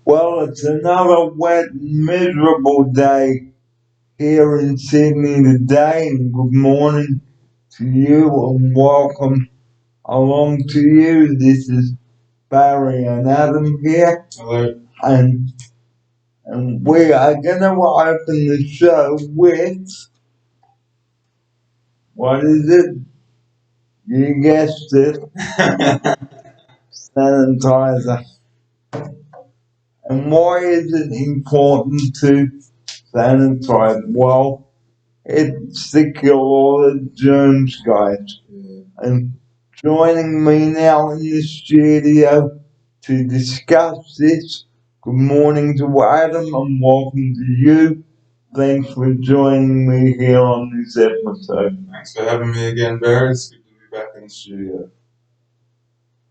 Well, it's another wet, miserable day here in Sydney today, and good morning to you and welcome along to you. This is Barry and Adam here, Hello. and we are going to open the show with what is it? You guessed it, sanitizer. And why is it important to sanitize? Well, it's to kill all the germs, guys. And joining me now in the studio to discuss this, good morning to Adam and welcome to you. Thanks for joining me here on this episode. Thanks for having me again, Barry. It's good to be back in the studio.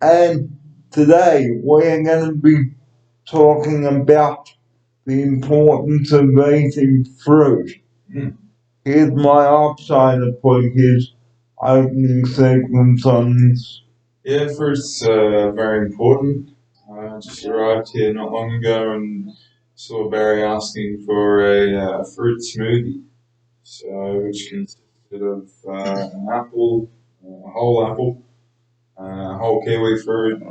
And today we're going to be talking about the importance of eating fruit. Here's my upside to put his opening sequence on this. Yeah, fruit's very important. I just arrived here not long ago and saw Barry asking for a fruit smoothie, which consisted of an apple, a whole apple, whole kiwi fruit,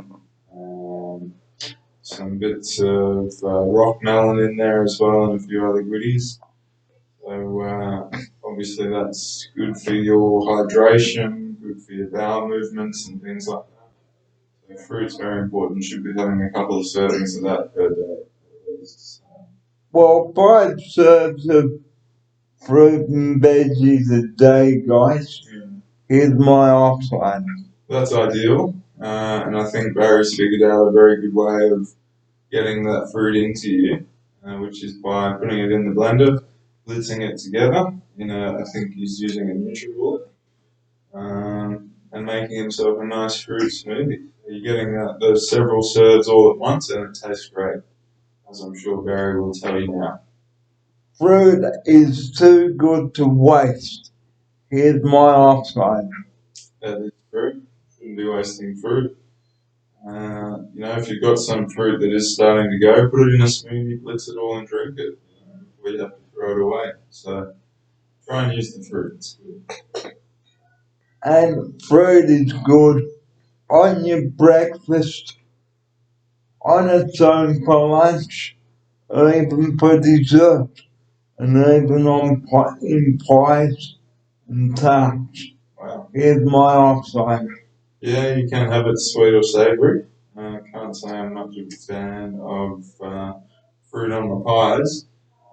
some bits of rock melon in there as well, and a few other goodies. So obviously that's good for your hydration, good for your bowel movements and things like that. So fruit's very important. Should be having a couple of servings of that per day. Well, 5 serves of fruit and veggies a day, guys. Here's my upside. That's ideal, and I think Barry's figured out a very good way of getting that fruit into you, which is by putting it in the blender, blitzing it together. I think he's using a NutriBullet. And making himself a nice fruit smoothie. You're getting those several serves all at once, and it tastes great, as I'm sure Barry will tell you now. Fruit is too good to waste. Here's my upside. That is true. Shouldn't be wasting fruit. If you've got some fruit that is starting to go, put it in a smoothie, blitz it all, and drink it. Before you have to throw it away. So try and use the fruit. It's good. And fruit is good on your breakfast, on its own for lunch, or even for dessert, and even in pies and tarts. Wow. Here's my upside. Yeah, you can have it sweet or savoury. I can't say I'm much of a fan of fruit on the pies,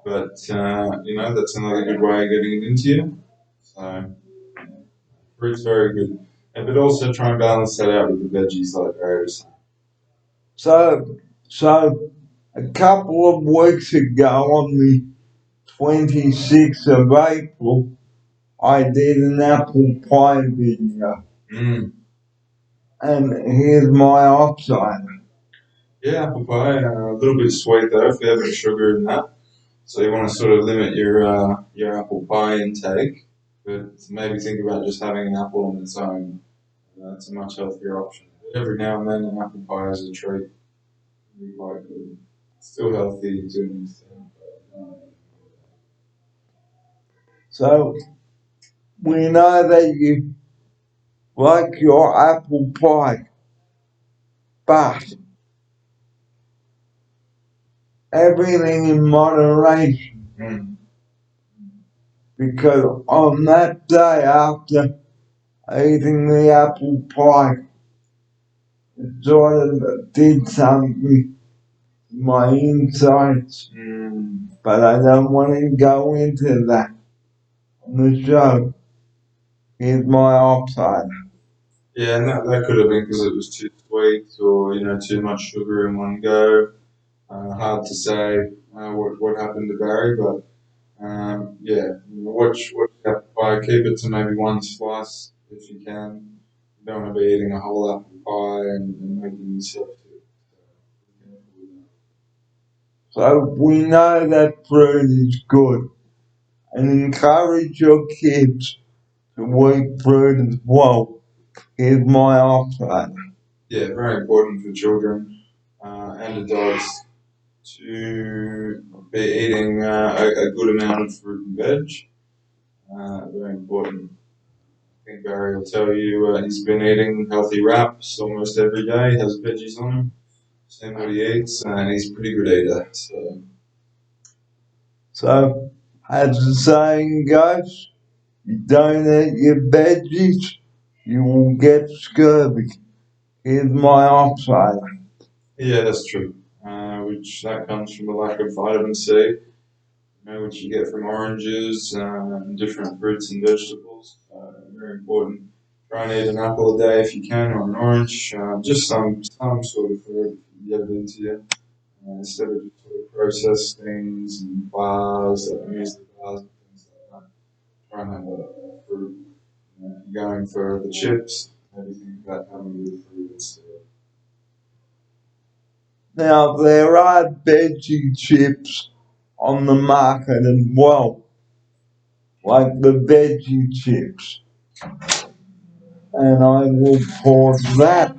but that's another good way of getting it into you. So fruit's very good, but also try and balance that out with the veggies like Barry was saying. So a couple of weeks ago on the 26th of April, I did an apple pie video. And here's my upside. Yeah, apple pie, a little bit sweet though, if you have any sugar in that. So you want to sort of limit your apple pie intake, but maybe think about just having an apple on its own. That's a much healthier option. Every now and then, an apple pie is a treat. Be quite good. Still healthy to an extent. So we know that you like your apple pie, but everything in moderation. Because on that day after eating the apple pie, it sort of did something to my insides. But I don't want to go into that on the show. Here's my upside. Yeah, and that could have been because it was too sweet or too much sugar in one go. Hard to say what happened to Barry, but watch apple pie. Keep it to maybe one slice if you can. You don't want to be eating a whole apple pie and making yourself sick. So we know that fruit is good, and encourage your kids to eat fruit as well. Here's my upside. Yeah, very important for children and adults. to be eating a good amount of fruit and veg. Very important. I think Barry will tell you he's been eating healthy wraps almost every day. He has veggies on him. Same what he eats, and he's a pretty good eater. So, as the saying goes, you don't eat your veggies, you will get scurvy. Here's my answer. Yeah, that's true. Which that comes from a lack of vitamin C, which you get from oranges and different fruits and vegetables. Very important. Try and eat an apple a day if you can, or an orange. Just some sort of fruit you get it into you, instead of just sort of processed things and bars, muesli bars and things like that. Try and have a fruit. If you're going for the chips, maybe think about having a bit of fruit instead. Now, there are veggie chips on the market as well, like the veggie chips. And I will pause that